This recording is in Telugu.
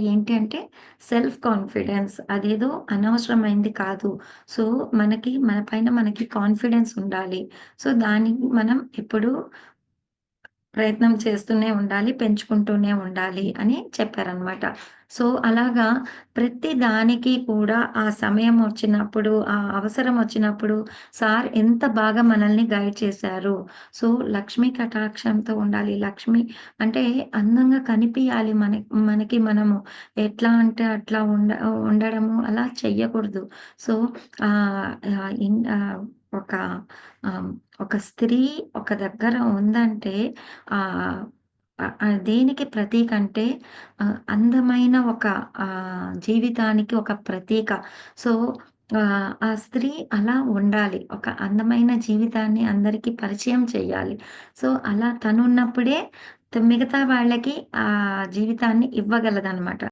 ఏంటి అంటే సెల్ఫ్ కాన్ఫిడెన్స్. అదేదో అనవసరమైంది కాదు. సో, మన పైన మనకి కాన్ఫిడెన్స్ ఉండాలి. సో, దానికి మనం ఎప్పుడూ ప్రయత్నం చేస్తూనే ఉండాలి. పెంచుకుంటూనే ఉండాలి అని చెప్పారనమాట. సో, అలాగా ప్రతి దానికి కూడా ఆ సమయం వచ్చినప్పుడు, ఆ అవసరం వచ్చినప్పుడు సార్ ఎంత బాగా మనల్ని గైడ్ చేశారు. సో, లక్ష్మీ కటాక్షంతో ఉండాలి. లక్ష్మి అంటే అందంగా కనిపియాలి మనకి మనము. ఎట్లా అంటే అట్లా ఉండడము అలా చెయ్యకూడదు. సో, ఆహ్, ఆహ్, ఇన్ ఆహ్, ఒక ఆహ్, ఒక స్త్రీ ఒక దగ్గర ఉందంటే ఆహ్, దేనికి ప్రతీక అంటే అందమైన ఒక జీవితానికి ఒక ప్రతీక. సో, ఆ స్త్రీ అలా ఉండాలి. ఒక అందమైన జీవితాన్ని అందరికి పరిచయం చేయాలి. సో, అలా తనున్నప్పుడే మిగతా వాళ్ళకి ఆ జీవితాన్ని ఇవ్వగలదనమాట.